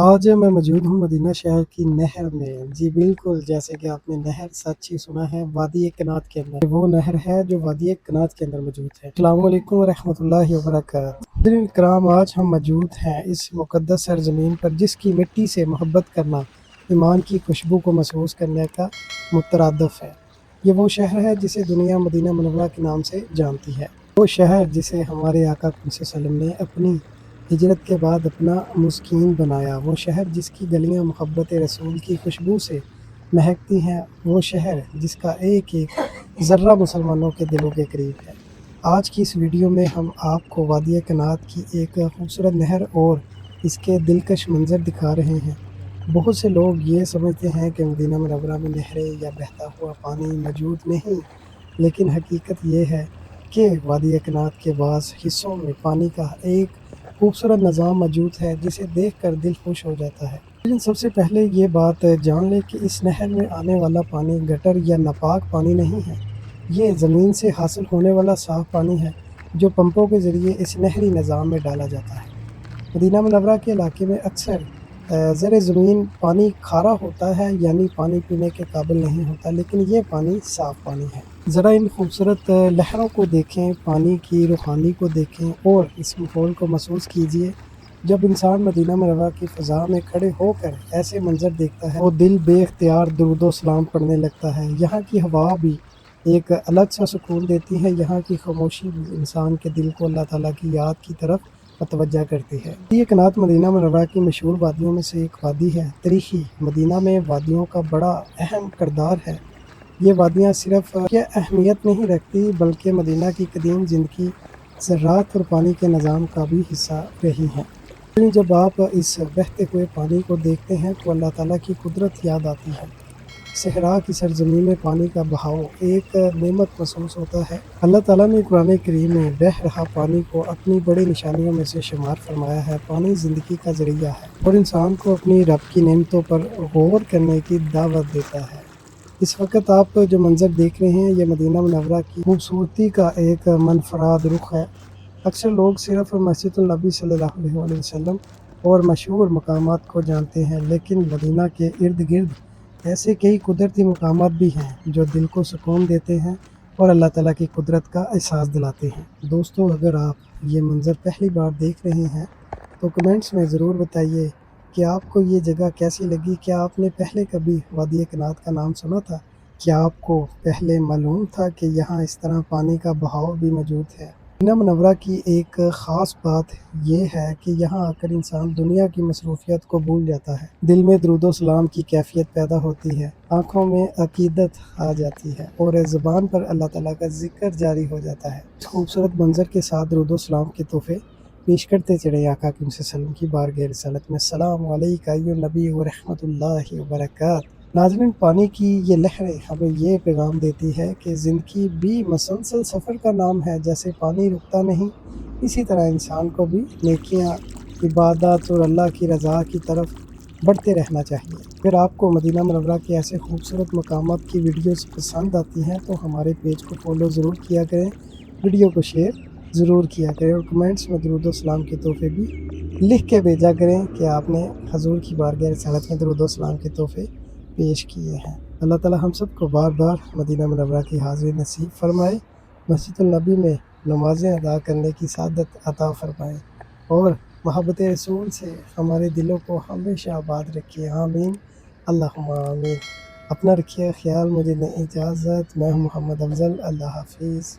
आज मैं मौजूद हूँ मदीना शहर की नहर में। जी बिल्कुल, जैसे कि आपने नहर सच ही सुना है, वादी कनात के अंदर। वो नहर है जो वादी कनात के अंदर मौजूद है। अस्सलामु अलैकुम व रहमतुल्लाहि व बरकातहू। नाज़रीन किराम, आज हम मौजूद हैं इस मुक़द्दस सरज़मीन पर जिसकी मिट्टी से मोहब्बत करना ईमान की खुशबू को महसूस करने का मुतरादिफ है। ये वो शहर है जिसे दुनिया मदीना मुनव्वरा के नाम से जानती है। वो शहर जिसे हमारे आका सल्लल्लाहु अलैहि वसल्लम ने अपनी हिजरत के बाद अपना मुस्किन बनाया। वो शहर जिसकी गलियां मोहब्बत रसूल की खुशबू से महकती हैं। वो शहर जिसका एक एक ज़र्रा मुसलमानों के दिलों के करीब है। आज की इस वीडियो में हम आपको वादी कनात की एक खूबसूरत नहर और इसके दिलकश मंजर दिखा रहे हैं। बहुत से लोग ये समझते हैं कि मदीना मुनव्वरा में नहरें या बहता हुआ पानी मौजूद नहीं, लेकिन हकीकत ये है कि वादी कनात के बाज़ हिस्सों में पानी का एक खूबसूरत निज़ाम मौजूद है जिसे देखकर दिल खुश हो जाता है। लेकिन सबसे पहले ये बात जान लें कि इस नहर में आने वाला पानी गटर या नापाक पानी नहीं है। ये ज़मीन से हासिल होने वाला साफ़ पानी है जो पंपों के ज़रिए इस नहरी निज़ाम में डाला जाता है। मदीना मुनव्वरा के इलाके में अक्सर ज़र ज़मीन पानी खारा होता है, यानी पानी पीने के काबिल नहीं होता, लेकिन ये पानी साफ़ पानी है। ज़रा इन खूबसूरत लहरों को देखें, पानी की रूहानी को देखें और इस माहौल को महसूस कीजिए। जब इंसान मदीना मुनव्वरा की फ़ज़ा में खड़े होकर ऐसे मंज़र देखता है, वो दिल बेख्तियार दुरूद व सलाम पढ़ने लगता है। यहाँ की हवा भी एक अलग सा सुकून देती है। यहाँ की खामोशी भी इंसान के दिल को अल्लाह ताला की याद की तरफ मतवज्जा करती है। ये कनात मदीना मुनव्वरा की मशहूर वादियों में से एक वादी है। तारीख़ी मदीना में वादियों का बड़ा अहम किरदार है। ये वादियाँ सिर्फ ये अहमियत नहीं रखती, बल्कि मदीना की कदीम ज़िंदगी, ज़राअत और पानी के निज़ाम का भी हिस्सा रही हैं। लेकिन जब आप इस बहते हुए पानी को देखते हैं तो अल्लाह ताला की कुदरत याद आती है। सहरा की सरजमीन में पानी का बहाव एक नेमत महसूस होता है। अल्लाह ताला ने कुरान करीम में बह रहा पानी को अपनी बड़ी निशानियों में से शुमार फरमाया है। पानी ज़िंदगी का ज़रिया है और इंसान को अपनी रब की नेमतों पर गौर करने की दावत देता है। इस वक्त आप जो मंज़र देख रहे हैं, ये मदीना मुनव्वरा की खूबसूरती का एक मनफराद रुख है। अक्सर लोग सिर्फ मस्जिदुल नबी सल्लल्लाहु अलैहि वसल्लम और मशहूर मकामात को जानते हैं, लेकिन मदीना के इर्द गिर्द ऐसे कई कुदरती मकामात भी हैं जो दिल को सुकून देते हैं और अल्लाह ताला की कुदरत का एहसास दिलाते हैं। दोस्तों, अगर आप ये मंज़र पहली बार देख रहे हैं तो कमेंट्स में ज़रूर बताइए कि आपको ये जगह कैसी लगी। क्या आपने पहले कभी वादी कनात का नाम सुना था? क्या आपको पहले मालूम था कि यहाँ इस तरह पानी का बहाव भी मौजूद है? मदीना मुनव्वरा की एक ख़ास बात ये है कि यहाँ आकर इंसान दुनिया की मसरूफ़ियत को भूल जाता है। दिल में दुरूद व सलाम की कैफ़ियत पैदा होती है, आँखों में अक़ीदत आ जाती है और ज़ुबान पर अल्लाह ताला का ज़िक्र जारी हो जाता है। खूबसूरत मंज़र के साथ दुरूद व सलाम के तोहफ़े पेश करते चले आका सल्लल्लाहु अलैहि वसल्लम की बारगाह रिसालत में। अस्सलामु अलैका अय्युहन नबी व रहमतुल्लाहि व बरकातहू। नाज़रीन, पानी की ये लहरें हमें ये पैगाम देती है कि ज़िंदगी भी मसलसल सफ़र का नाम है। जैसे पानी रुकता नहीं, इसी तरह इंसान को भी नेकियां, इबादत और अल्लाह की रज़ा की तरफ बढ़ते रहना चाहिए। अगर आपको मदीना मुनव्वरा के ऐसे खूबसूरत मकामात की वीडियोस पसंद आती हैं तो हमारे पेज को फॉलो ज़रूर किया करें, वीडियो को शेयर ज़रूर किया करें और कमेंट्स में दुरूद व सलाम के तोहफ़े भी लिख के भेजा करें कि आपने हजूर की बारगाह रिसालत में दुरूद व सलाम के तोहफ़े पेश किए हैं। अल्लाह ताला हम सबको बार बार मदीना मुनव्वरा की हाज़िरी नसीब फरमाए, मस्जिदुल नबी में नमाज़ें अदा करने की सादत अता फरमाए और मोहब्बत रसूल से हमारे दिलों को हमेशा आबाद रखिए। आमीन अल्लाहुम्मा आमीन। अपना रखिए ख्याल। मुझे दें इजाज़त। मैं हूँ मोहम्मद अफ़ज़ल। अल्लाह हाफ़िज़।